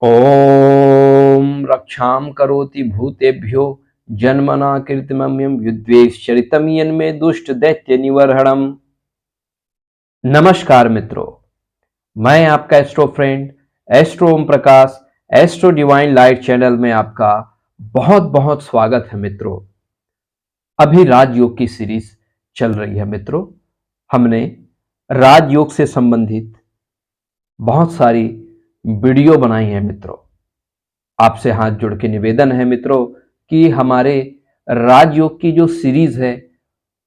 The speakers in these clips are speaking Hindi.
ओम रक्षाम करोति भूतेभ्यो जन्मना कीर्तिमम्यम युद्धेश्चरितम यन्मे दुष्ट दैत्य निवर्हणम। नमस्कार मित्रों, मैं आपका astro friend astro Om Prakash astro divine light channel में आपका बहुत बहुत स्वागत है। मित्रों, अभी राजयोग की सीरीज चल रही है। मित्रों, हमने राजयोग से संबंधित बहुत सारी वीडियो बनाई है। मित्रों, आपसे हाथ जोड़ के निवेदन है मित्रों कि हमारे राजयोग की जो सीरीज है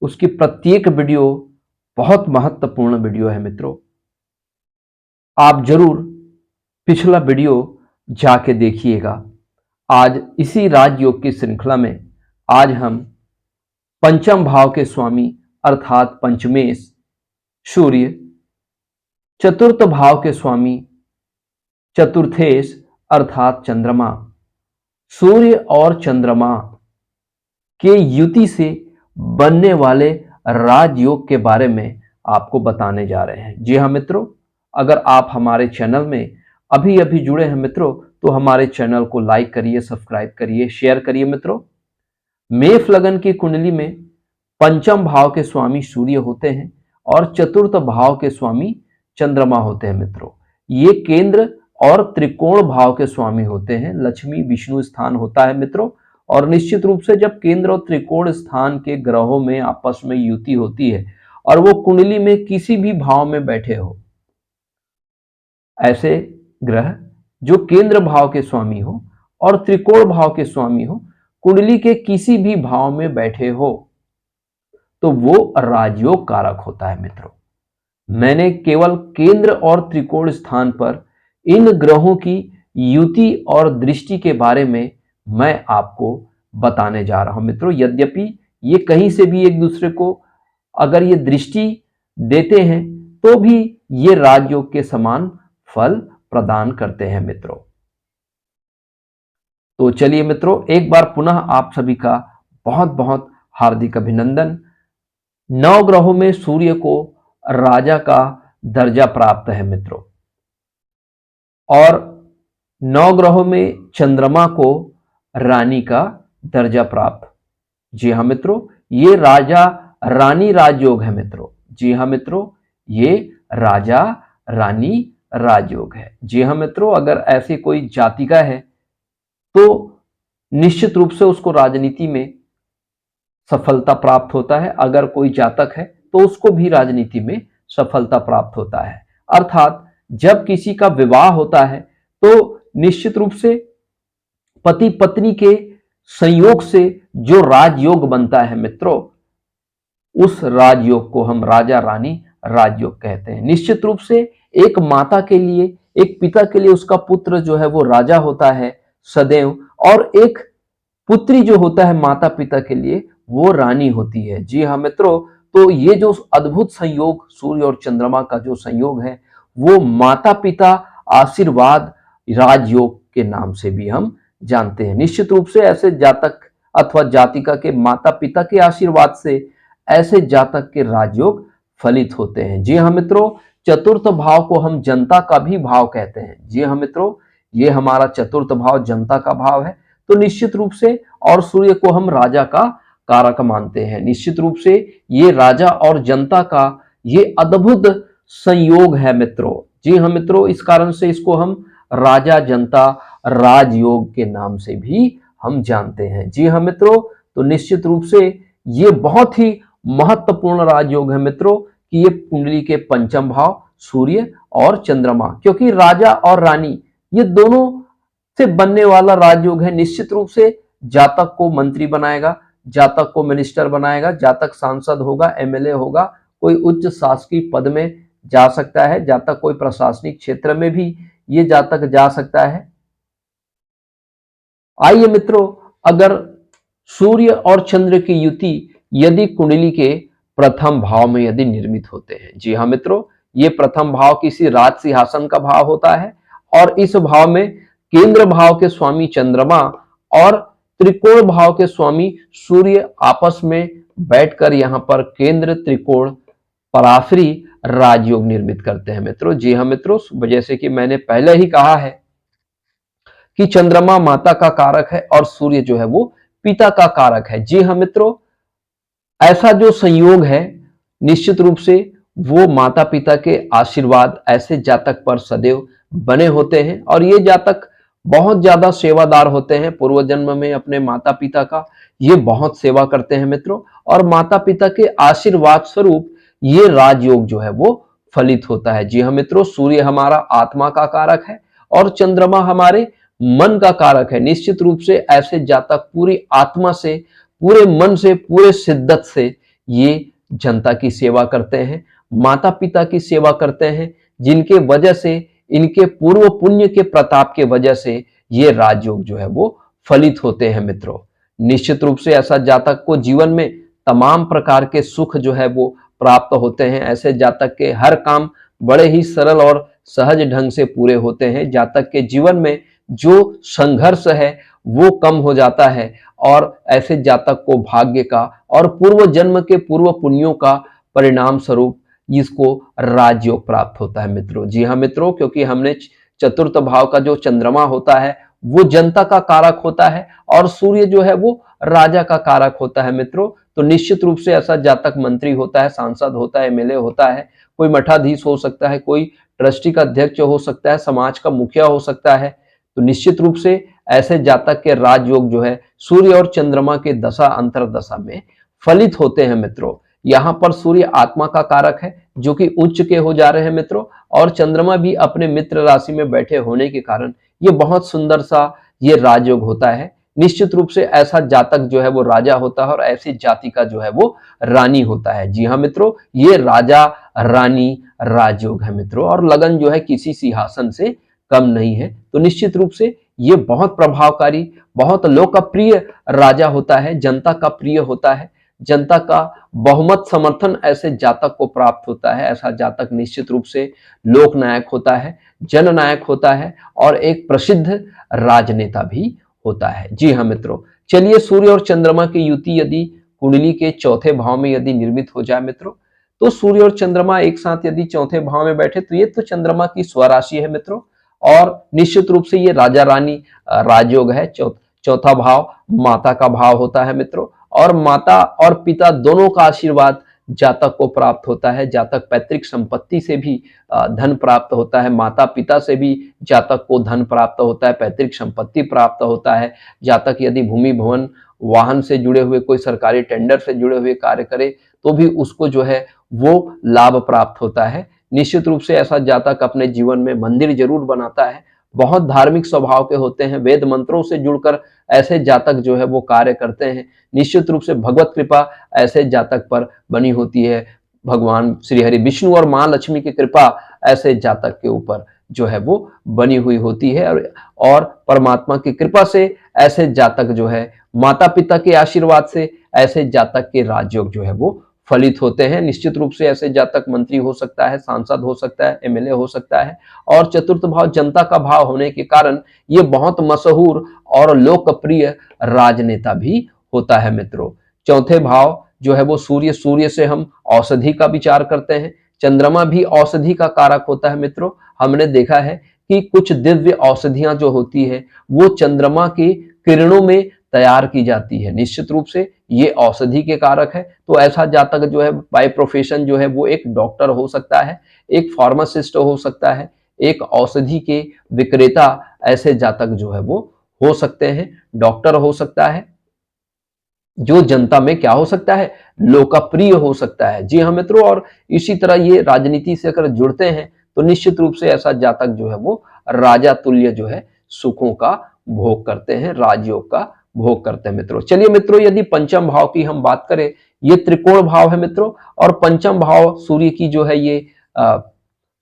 उसकी प्रत्येक वीडियो बहुत महत्वपूर्ण वीडियो है। मित्रों, आप जरूर पिछला वीडियो जाके देखिएगा। आज इसी राजयोग की श्रृंखला में आज हम पंचम भाव के स्वामी अर्थात पंचमेश सूर्य, चतुर्थ भाव के स्वामी चतुर्थेश अर्थात चंद्रमा, सूर्य और चंद्रमा के युति से बनने वाले राजयोग के बारे में आपको बताने जा रहे हैं। जी हाँ मित्रों, अगर आप हमारे चैनल में अभी अभी जुड़े हैं मित्रों तो हमारे चैनल को लाइक करिए, सब्सक्राइब करिए, शेयर करिए। मित्रों, मेष लगन की कुंडली में पंचम भाव के स्वामी सूर्य होते हैं और चतुर्थ भाव के स्वामी चंद्रमा होते हैं। मित्रों, ये केंद्र और त्रिकोण भाव के स्वामी होते हैं। लक्ष्मी विष्णु स्थान होता है मित्रों, और निश्चित रूप से जब केंद्र और त्रिकोण स्थान के ग्रहों में आपस में युति होती है और वो कुंडली में किसी भी भाव में बैठे हो, ऐसे ग्रह जो केंद्र भाव के स्वामी हो और त्रिकोण भाव के स्वामी हो, कुंडली के किसी भी भाव में बैठे हो तो वो राजयोग कारक होता है। मित्रों, मैंने केवल केंद्र और त्रिकोण स्थान पर इन ग्रहों की युति और दृष्टि के बारे में मैं आपको बताने जा रहा हूं। मित्रों, यद्यपि ये कहीं से भी एक दूसरे को अगर ये दृष्टि देते हैं तो भी ये राजयोग के समान फल प्रदान करते हैं। मित्रों, तो चलिए मित्रों, एक बार पुनः आप सभी का बहुत बहुत हार्दिक अभिनंदन। 9 ग्रहों में सूर्य को राजा का दर्जा प्राप्त है मित्रों, और 9 ग्रहों में चंद्रमा को रानी का दर्जा प्राप्त। जी हाँ मित्रों, ये राजा रानी राजयोग है। मित्रों, जी हाँ मित्रों, ये राजा रानी राजयोग है। जी हाँ मित्रों, अगर ऐसी कोई जातिका है तो निश्चित रूप से उसको राजनीति में सफलता प्राप्त होता है। अगर कोई जातक है तो उसको भी राजनीति में सफलता प्राप्त होता है। अर्थात जब किसी का विवाह होता है तो निश्चित रूप से पति पत्नी के संयोग से जो राजयोग बनता है मित्रों, उस राजयोग को हम राजा रानी राजयोग कहते हैं। निश्चित रूप से एक माता के लिए, एक पिता के लिए उसका पुत्र जो है वो राजा होता है सदैव, और एक पुत्री जो होता है माता पिता के लिए वो रानी होती है। जी हाँ मित्रों, तो ये जो अद्भुत संयोग सूर्य और चंद्रमा का जो संयोग है वो माता पिता आशीर्वाद राजयोग के नाम से भी हम जानते हैं। निश्चित रूप से ऐसे जातक अथवा जातिका के माता पिता के आशीर्वाद से ऐसे जातक के राजयोग फलित होते हैं। जी हाँ मित्रों, चतुर्थ भाव को हम जनता का भी भाव कहते हैं। जी हाँ मित्रों, ये हमारा चतुर्थ भाव जनता का भाव है। तो निश्चित रूप से, और सूर्य को हम राजा का कारक मानते हैं। निश्चित रूप से ये राजा और जनता का ये अद्भुत संयोग है मित्रों। जी हाँ मित्रों, इस कारण से इसको हम राजा जनता राजयोग के नाम से भी हम जानते हैं। जी हाँ मित्रों, तो निश्चित रूप से ये बहुत ही महत्वपूर्ण राजयोग है मित्रों कि ये कुंडली के पंचम भाव सूर्य और चंद्रमा, क्योंकि राजा और रानी ये दोनों से बनने वाला राजयोग है। निश्चित रूप से जातक को मंत्री बनाएगा, जातक को मिनिस्टर बनाएगा, जातक सांसद होगा, एमएलए होगा, कोई उच्च शासकीय पद में जा सकता है, जातक कोई प्रशासनिक क्षेत्र में भी ये जातक जा सकता है। आइए मित्रों, अगर सूर्य और चंद्र की युति यदि कुंडली के प्रथम भाव में यदि निर्मित होते हैं, जी हाँ मित्रों, ये प्रथम भाव किसी राज सिंहासन का भाव होता है, और इस भाव में केंद्र भाव के स्वामी चंद्रमा और त्रिकोण भाव के स्वामी सूर्य आपस में बैठकर यहां पर केंद्र त्रिकोण पराश्री राजयोग निर्मित करते हैं मित्रों। जी हाँ मित्रों, जैसे कि मैंने पहले ही कहा है कि चंद्रमा माता का कारक है और सूर्य जो है वो पिता का कारक है। जी हाँ मित्रों, ऐसा जो संयोग है निश्चित रूप से वो माता पिता के आशीर्वाद ऐसे जातक पर सदैव बने होते हैं और ये जातक बहुत ज्यादा सेवादार होते हैं। पूर्व जन्म में अपने माता पिता का ये बहुत सेवा करते हैं मित्रों, और माता पिता के आशीर्वाद स्वरूप ये राजयोग जो है वो फलित होता है। जी हाँ मित्रों, सूर्य हमारा आत्मा का कारक है और चंद्रमा हमारे मन का कारक है। निश्चित रूप से ऐसे जातक पूरी आत्मा से, पूरे मन से, पूरे शिद्दत से ये जनता की सेवा करते हैं, माता पिता की सेवा करते हैं, जिनके वजह से, इनके पूर्व पुण्य के प्रताप के वजह से ये राजयोग जो है वो फलित होते हैं मित्रों। निश्चित रूप से ऐसा जातक को जीवन में तमाम प्रकार के सुख जो है वो प्राप्त होते हैं। ऐसे जातक के हर काम बड़े ही सरल और सहज ढंग से पूरे होते हैं। जातक के जीवन में जो संघर्ष है वो कम हो जाता है और ऐसे जातक को भाग्य का और पूर्व जन्म के पूर्व पुण्यों का परिणाम स्वरूप इसको राजयोग प्राप्त होता है मित्रों। जी हाँ मित्रों, क्योंकि हमने चतुर्थ भाव का जो चंद्रमा होता है वो जनता का कारक होता है और सूर्य जो है वो राजा का कारक होता है मित्रों। तो निश्चित रूप से ऐसा जातक मंत्री होता है, सांसद होता है, एमएलए होता है, कोई मठाधीश हो सकता है, कोई ट्रस्टी का अध्यक्ष हो सकता है, समाज का मुखिया हो सकता है। तो निश्चित रूप से ऐसे जातक के राजयोग जो है सूर्य और चंद्रमा के दशा अंतरदशा में फलित होते हैं मित्रों। यहाँ पर सूर्य आत्मा का कारक है जो कि उच्च के हो जा रहे हैं मित्रों, और चंद्रमा भी अपने मित्र राशि में बैठे होने के कारण ये बहुत सुंदर सा ये राजयोग होता है। निश्चित रूप से ऐसा जातक जो है वो राजा होता है और ऐसी जाति का जो है वो रानी होता है। जी हाँ मित्रों, ये राजा रानी राजयोग है मित्रों, और लगन जो है किसी सिंहासन से कम नहीं है। तो निश्चित रूप से ये बहुत प्रभावकारी, बहुत लोकप्रिय राजा होता है, जनता का प्रिय होता है, जनता का बहुमत समर्थन ऐसे जातक को प्राप्त होता है। ऐसा जातक निश्चित रूप से लोकनायक होता है, जननायक होता है और एक प्रसिद्ध राजनेता भी होता है। जी हाँ मित्रों, चलिए सूर्य और चंद्रमा की युति यदि कुंडली के चौथे भाव में यदि निर्मित हो जाए मित्रों, तो सूर्य और चंद्रमा एक साथ यदि चौथे भाव में बैठे तो ये तो चंद्रमा की स्वराशि है मित्रों, और निश्चित रूप से ये राजा रानी राजयोग है। चौथा भाव माता का भाव होता है मित्रों, और माता और पिता दोनों का आशीर्वाद जातक को प्राप्त होता है। जातक पैतृक संपत्ति से भी धन प्राप्त होता है, माता पिता से भी जातक को धन प्राप्त होता है, पैतृक संपत्ति प्राप्त होता है। जातक यदि भूमि भवन वाहन से जुड़े हुए, कोई सरकारी टेंडर से जुड़े हुए कार्य करे तो भी उसको जो है वो लाभ प्राप्त होता है। निश्चित रूप से ऐसा जातक अपने जीवन में मंदिर जरूर बनाता है, बहुत धार्मिक स्वभाव के होते हैं, वेद मंत्रों से जुड़कर ऐसे जातक जो है वो कार्य करते हैं। निश्चित रूप से भगवत कृपा ऐसे जातक पर बनी होती है। भगवान श्री हरि विष्णु और मां लक्ष्मी की कृपा ऐसे जातक के ऊपर जो है वो बनी हुई होती है, और परमात्मा की कृपा से ऐसे जातक जो है, माता पिता के आशीर्वाद से ऐसे जातक के राजयोग जो है वो फलित होते हैं। निश्चित रूप से ऐसे जातक मंत्री हो सकता है, सांसद हो सकता है, एमएलए हो सकता है, और चतुर्थ भाव जनता का भाव होने के कारण ये बहुत मशहूर और लोकप्रिय राजनेता भी होता है मित्रों। चौथे भाव जो है वो सूर्य, सूर्य से हम औषधि का विचार करते हैं। चंद्रमा भी औषधि का कारक होता है मित्रों। हमने देखा है कि कुछ दिव्य औषधियां जो होती है वो चंद्रमा की किरणों में तैयार की जाती है। निश्चित रूप से ये औषधि के कारक है। तो ऐसा जातक जो है बाय प्रोफेशन जो है वो एक डॉक्टर हो सकता है, एक फार्मासिस्ट हो सकता है, एक औषधि के विक्रेता ऐसे जातक जो है वो हो सकते हैं, डॉक्टर हो सकता है, जो जनता में क्या हो सकता है, लोकप्रिय हो सकता है। जी हाँ मित्रों, और इसी तरह ये राजनीति से अगर जुड़ते हैं तो निश्चित रूप से ऐसा जातक जो है वो राजा तुल्य जो है सुखों का भोग करते हैं, राजयोग का भोग करते हैं मित्रों। चलिए मित्रों, यदि पंचम भाव की हम बात करें, ये त्रिकोण भाव है मित्रों, और पंचम भाव सूर्य की जो है ये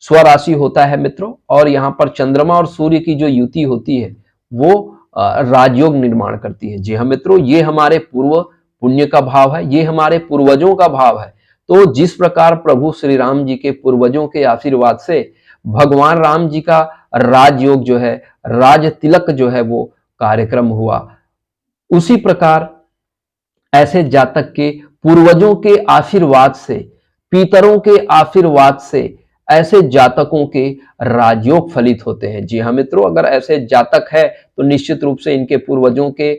स्वराशि होता है मित्रों, और यहाँ पर चंद्रमा और सूर्य की जो युति होती है वो राजयोग निर्माण करती है। जी हाँ मित्रों, ये हमारे पूर्व पुण्य का भाव है, ये हमारे पूर्वजों का भाव है। तो जिस प्रकार प्रभु श्री राम जी के पूर्वजों के आशीर्वाद से भगवान राम जी का राजयोग जो है, राज तिलक जो है वो कार्यक्रम हुआ, उसी प्रकार ऐसे जातक के पूर्वजों के आशीर्वाद से, पितरों के आशीर्वाद से ऐसे जातकों के राजयोग फलित होते हैं। जी हाँ मित्रों, अगर ऐसे जातक है तो निश्चित रूप से इनके पूर्वजों के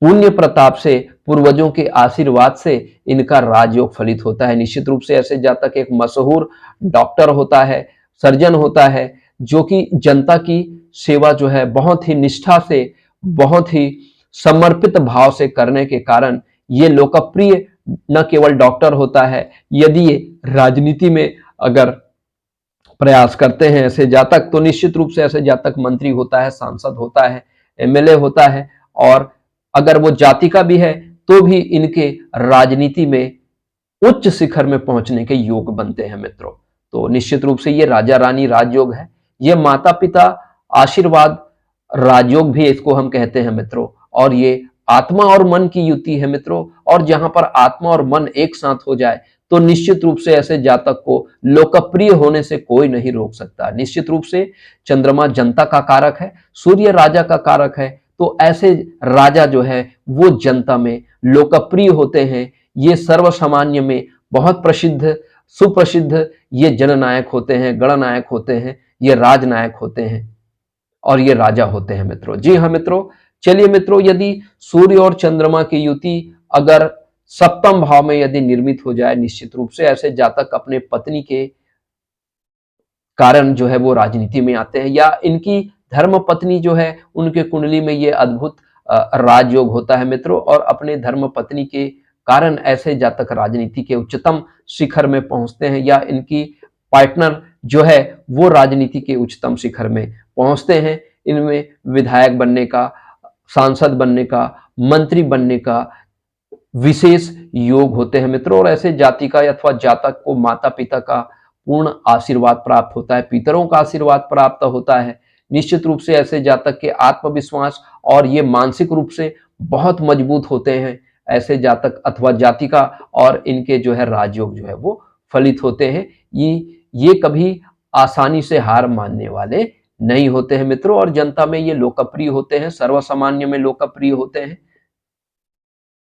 पुण्य प्रताप से, पूर्वजों के आशीर्वाद से इनका राजयोग फलित होता है। निश्चित रूप से ऐसे जातक एक मशहूर डॉक्टर होता है, सर्जन होता है, जो कि जनता की सेवा जो है बहुत ही निष्ठा से, बहुत ही समर्पित भाव से करने के कारण ये लोकप्रिय न केवल डॉक्टर होता है, यदि ये राजनीति में अगर प्रयास करते हैं ऐसे जातक, तो निश्चित रूप से ऐसे जातक मंत्री होता है, सांसद होता है, एमएलए होता है, और अगर वो जाति का भी है तो भी इनके राजनीति में उच्च शिखर में पहुंचने के योग बनते हैं मित्रों। तो निश्चित रूप से ये राजा रानी राजयोग है, ये माता पिता आशीर्वाद राजयोग भी इसको हम कहते हैं मित्रों। और ये आत्मा और मन की युति है मित्रों, और जहां पर आत्मा और मन एक साथ हो जाए तो निश्चित रूप से ऐसे जातक को लोकप्रिय होने से कोई नहीं रोक सकता। निश्चित रूप से चंद्रमा जनता का कारक है, सूर्य राजा का कारक है, तो ऐसे राजा जो है वो जनता में लोकप्रिय होते हैं। ये सर्वसामान्य में बहुत प्रसिद्ध, सुप्रसिद्ध ये जननायक होते हैं, गणनायक होते हैं, ये राजनायक होते हैं और ये राजा होते हैं मित्रों। जी हाँ मित्रों, चलिए मित्रों, यदि सूर्य और चंद्रमा की युति अगर सप्तम भाव में यदि निर्मित हो जाए, निश्चित रूप से ऐसे जातक अपने पत्नी के कारण जो है वो राजनीति में आते हैं, या इनकी धर्म पत्नी जो है उनके कुंडली में ये अद्भुत राजयोग होता है मित्रों, और अपने धर्म पत्नी के कारण ऐसे जातक राजनीति के उच्चतम शिखर में पहुंचते हैं, या इनकी पार्टनर जो है वो राजनीति के उच्चतम शिखर में पहुंचते हैं। इनमें विधायक बनने का, सांसद बनने का, मंत्री बनने का विशेष योग होते हैं मित्रों। और ऐसे जाति का अथवा जातक को माता पिता का पूर्ण आशीर्वाद प्राप्त होता है, पितरों का आशीर्वाद प्राप्त होता है। निश्चित रूप से ऐसे जातक के आत्मविश्वास और ये मानसिक रूप से बहुत मजबूत होते हैं ऐसे जातक अथवा जाति का, और इनके जो है राजयोग जो है वो फलित होते हैं। ये कभी आसानी से हार मानने वाले नहीं होते हैं मित्रों, और जनता में ये लोकप्रिय होते हैं, सर्वसामान्य में लोकप्रिय होते हैं।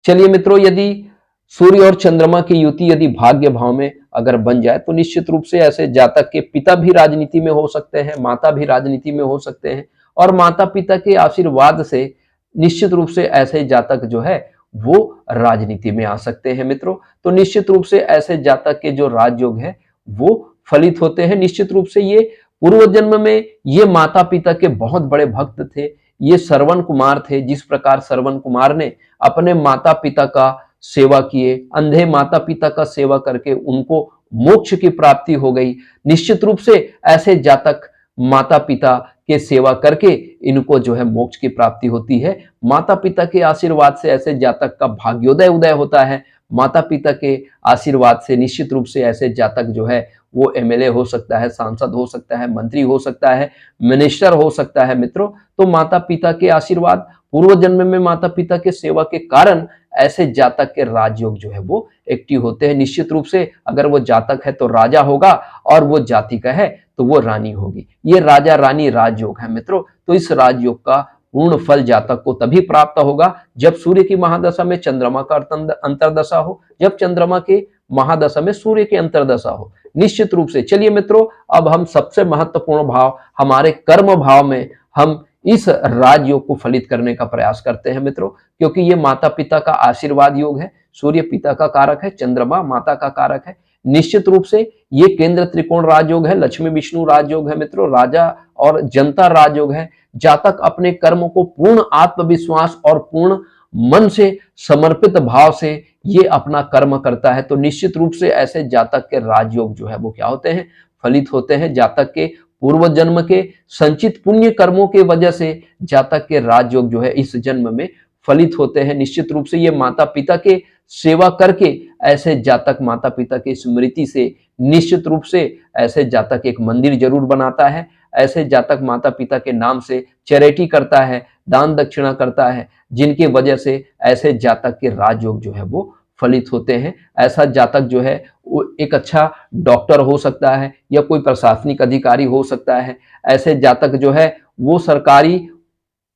चलिए मित्रों, यदि सूर्य और चंद्रमा की युति यदि भाग्य भाव में अगर बन जाए तो निश्चित रूप से ऐसे जातक के पिता भी राजनीति में हो सकते हैं, माता भी राजनीति में हो सकते हैं, और माता पिता के आशीर्वाद से निश्चित रूप से ऐसे जातक जो है वो राजनीति में आ सकते हैं मित्रों। तो निश्चित रूप से ऐसे जातक के जो राजयोग है वो फलित होते हैं। निश्चित रूप से ये पूर्व जन्म में ये माता पिता के बहुत बड़े भक्त थे, ये श्रवण कुमार थे। जिस प्रकार श्रवण कुमार ने अपने माता पिता का सेवा किए, अंधे माता पिता का सेवा करके उनको मोक्ष की प्राप्ति हो गई, निश्चित रूप से ऐसे जातक माता पिता के सेवा करके इनको जो है मोक्ष की प्राप्ति होती है। माता पिता के आशीर्वाद से ऐसे जातक का भाग्योदय उदय होता है। माता पिता के आशीर्वाद से निश्चित रूप से ऐसे जातक जो है वो एमएलए हो सकता है, सांसद हो सकता है, मंत्री हो सकता है, मिनिस्टर हो सकता है मित्रों। तो माता पिता के आशीर्वाद, पूर्व जन्म में माता पिता के सेवा के कारण ऐसे जातक के राजयोग जो है वो एक्टिव होते हैं। निश्चित रूप से अगर वो जातक है तो राजा होगा, और वो जाति का है तो वो रानी होगी। ये राजा रानी राजयोग है मित्रों। तो इस राजयोग का पूर्ण फल जातक को तभी प्राप्त होगा जब सूर्य की महादशा में चंद्रमा का अंतरदशा हो, जब चंद्रमा के महादशा में सूर्य की अंतरदशा हो। निश्चित रूप से चलिए मित्रों, अब हम सबसे महत्वपूर्ण भाव हमारे कर्म भाव में हम इस राजयोग को फलित करने का प्रयास करते हैं मित्रों, क्योंकि ये माता पिता का आशीर्वाद योग है। सूर्य पिता का कारक है, चंद्रमा माता का कारक है। निश्चित रूप से ये केंद्र त्रिकोण राजयोग है, लक्ष्मी विष्णु राजयोग है मित्रों, राजा और जनता राजयोग है। जातक अपने कर्म को पूर्ण आत्मविश्वास और पूर्ण मन से समर्पित भाव से ये अपना कर्म करता है, तो निश्चित रूप से ऐसे जातक के राजयोग जो है वो क्या होते हैं, फलित होते हैं। जातक के पूर्व जन्म के संचित पुण्य कर्मों के वजह से जातक के राजयोग जो है इस जन्म में फलित होते हैं। निश्चित रूप से ये माता पिता के सेवा करके ऐसे जातक माता पिता की स्मृति से निश्चित रूप से ऐसे जातक एक मंदिर जरूर बनाता है। ऐसे जातक माता पिता के नाम से चैरिटी करता है, दान दक्षिणा करता है, जिनकी वजह से ऐसे जातक के राजयोग जो है वो फलित होते हैं। ऐसा जातक जो है वो एक अच्छा डॉक्टर हो सकता है, या कोई प्रशासनिक अधिकारी हो सकता है। ऐसे जातक जो है वो सरकारी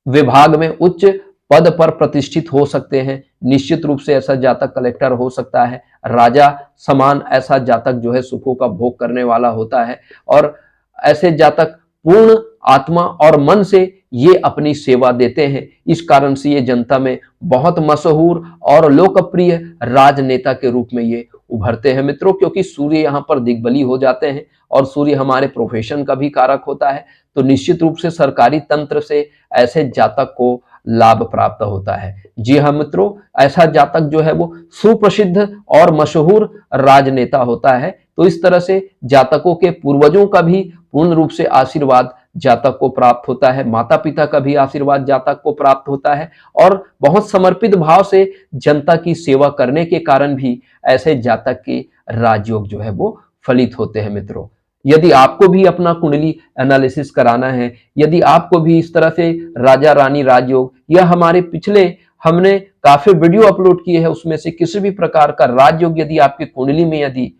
विभाग में उच्च पद पर प्रतिष्ठित हो सकते हैं, निश्चित रूप से ऐसा जातक कलेक्टर हो सकता है। राजा समान ऐसा जातक जो है सुखों का भोग करने वाला होता है, और ऐसे जातक पूर्ण आत्मा और मन से ये अपनी सेवा देते हैं। इस कारण से ये जनता में बहुत मशहूर और लोकप्रिय राजनेता के रूप में ये उभरते हैं मित्रों, क्योंकि सूर्य यहाँ पर दिग्बली हो जाते हैं और सूर्य हमारे प्रोफेशन का भी कारक होता है। तो निश्चित रूप से सरकारी तंत्र से ऐसे जातक को लाभ प्राप्त होता है। जी हाँ मित्रों, ऐसा जातक जो है वो सुप्रसिद्ध और मशहूर राजनेता होता है। तो इस तरह से जातकों के पूर्वजों का भी पूर्ण रूप से आशीर्वाद जातक को प्राप्त होता है, माता पिता का भी आशीर्वाद जातक को प्राप्त होता है, और बहुत समर्पित भाव से जनता की सेवा करने के कारण भी ऐसे जातक के राजयोग जो है वो फलित होते हैं मित्रों। यदि आपको भी अपना कुंडली एनालिसिस कराना है, यदि आपको भी इस तरह से राजा रानी राजयोग या हमारे पिछले हमने काफी वीडियो अपलोड किए हैं उसमें से किसी भी प्रकार का राजयोग यदि आपकी कुंडली में यदि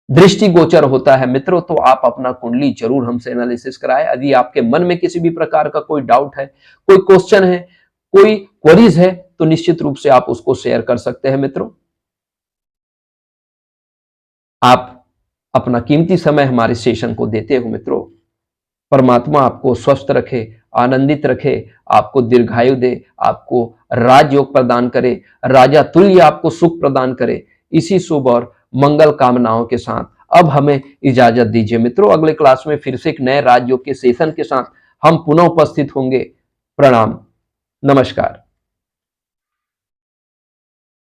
दृष्टिगोचर होता है मित्रों, तो आप अपना कुंडली जरूर हमसे एनालिसिस कराएं। यदि आपके मन में किसी भी प्रकार का कोई डाउट है, कोई क्वेश्चन है, कोई क्वेरीज है, तो निश्चित रूप से आप उसको शेयर कर सकते हैं मित्रों। आप अपना कीमती समय हमारे सेशन को देते हो मित्रों। परमात्मा आपको स्वस्थ रखे, आनंदित रखे, आपको दीर्घायु दे, आपको राजयोग प्रदान करे, राजा तुल्य आपको सुख प्रदान करे। इसी शुभ और मंगल कामनाओं के साथ अब हमें इजाजत दीजिए मित्रों। अगले क्लास में फिर से एक नए राजयोग के सेशन के साथ हम पुनः उपस्थित होंगे। प्रणाम, नमस्कार।